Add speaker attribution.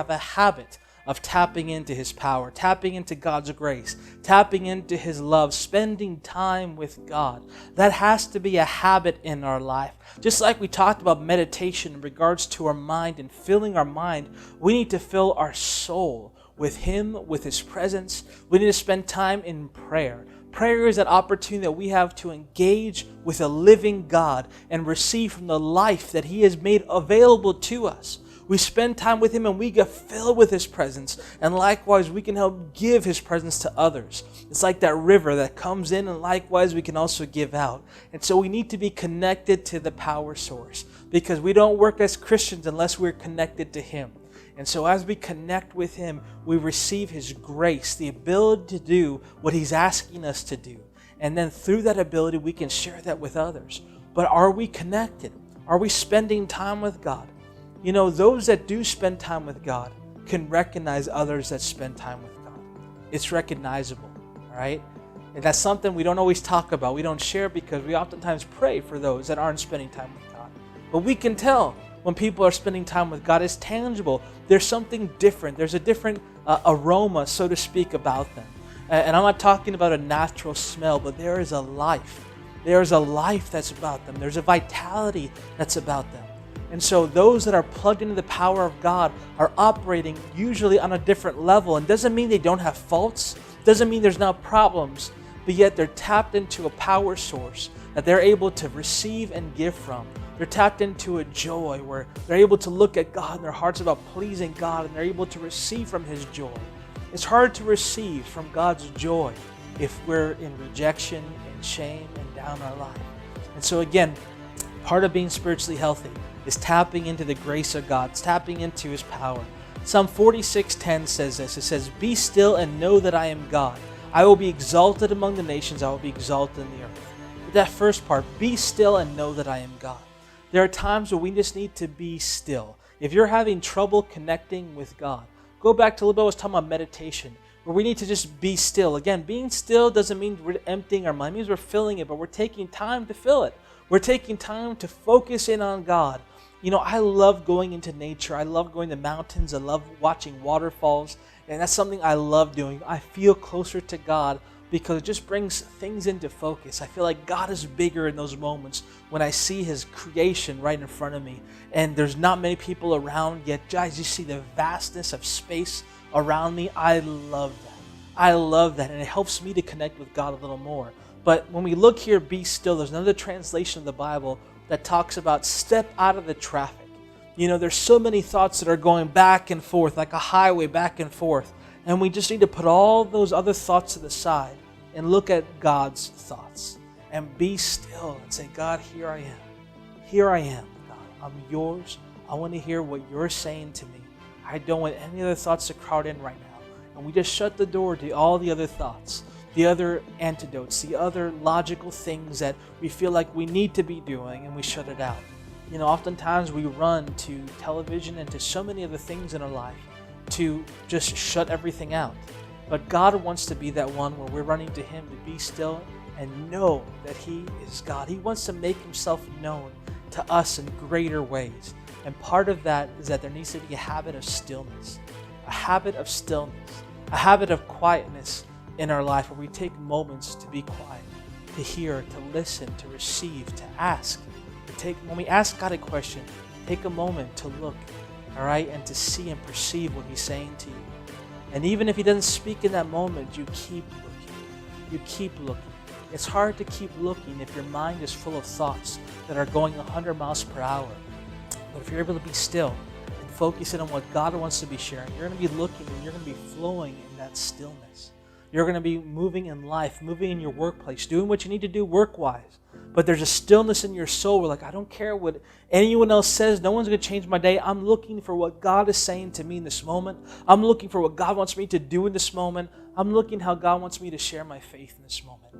Speaker 1: have a habit of tapping into His power, tapping into God's grace, tapping into His love, spending time with God. That has to be a habit in our life. Just like we talked about meditation in regards to our mind and filling our mind, we need to fill our soul with Him, with His presence. We need to spend time in prayer. Prayer is that opportunity that we have to engage with a living God and receive from the life that He has made available to us. We spend time with Him and we get filled with His presence. And likewise, we can help give His presence to others. It's like that river that comes in, and likewise, we can also give out. And so we need to be connected to the power source, because we don't work as Christians unless we're connected to Him. And so as we connect with Him, we receive His grace, the ability to do what He's asking us to do. And then through that ability, we can share that with others. But are we connected? Are we spending time with God? You know, those that do spend time with God can recognize others that spend time with God. It's recognizable, all right? And that's something we don't always talk about. We don't share because we oftentimes pray for those that aren't spending time with God. But we can tell when people are spending time with God. It's tangible. There's something different. There's a different aroma, so to speak, about them. And I'm not talking about a natural smell, but there is a life. There is a life that's about them. There's a vitality that's about them. And so those that are plugged into the power of God are operating usually on a different level. And doesn't mean they don't have faults. Doesn't mean there's not problems. But yet they're tapped into a power source that they're able to receive and give from. They're tapped into a joy where they're able to look at God and their heart's about pleasing God, and they're able to receive from His joy. It's hard to receive from God's joy if we're in rejection and shame and down our life. And so again, part of being spiritually healthy is tapping into the grace of God. It's tapping into His power. Psalm 46:10 says this. It says, "Be still and know that I am God. I will be exalted among the nations. I will be exalted in the earth." That first part, be still and know that I am God. There are times where we just need to be still. If you're having trouble connecting with God, go back to a little bit I was talking about meditation, where we need to just be still. Again, being still doesn't mean we're emptying our mind. It means we're filling it, but we're taking time to fill it. We're taking time to focus in on God. You know, I love going into nature. I love going to mountains. I love watching waterfalls. And that's something I love doing. I feel closer to God because it just brings things into focus. I feel like God is bigger in those moments when I see His creation right in front of me. And there's not many people around, yet guys, you see the vastness of space around me. I love that. I love that. And it helps me to connect with God a little more. But when we look here, be still, there's another translation of the Bible that talks about step out of the traffic. You know, there's so many thoughts that are going back and forth, like a highway back and forth. And we just need to put all those other thoughts to the side and look at God's thoughts and be still and say, God, here I am. Here I am, God. I'm yours. I want to hear what you're saying to me. I don't want any other thoughts to crowd in right now. And we just shut the door to all the other thoughts, the other antidotes, the other logical things that we feel like we need to be doing, and we shut it out. You know, oftentimes we run to television and to so many other things in our life to just shut everything out. But God wants to be that one where we're running to Him to be still and know that He is God. He wants to make Himself known to us in greater ways. And part of that is that there needs to be a habit of stillness, a habit of stillness, a habit of quietness in our life where we take moments to be quiet, to hear, to listen, to receive, to ask. When we ask God a question, take a moment to look, all right, and to see and perceive what He's saying to you. And even if He doesn't speak in that moment, you keep looking. You keep looking. It's hard to keep looking if your mind is full of thoughts that are going 100 miles per hour. But if you're able to be still and focus in on what God wants to be sharing, you're going to be looking and you're going to be flowing in that stillness. You're going to be moving in life, moving in your workplace, doing what you need to do work-wise. But there's a stillness in your soul where, like, I don't care what anyone else says. No one's going to change my day. I'm looking for what God is saying to me in this moment. I'm looking for what God wants me to do in this moment. I'm looking how God wants me to share my faith in this moment.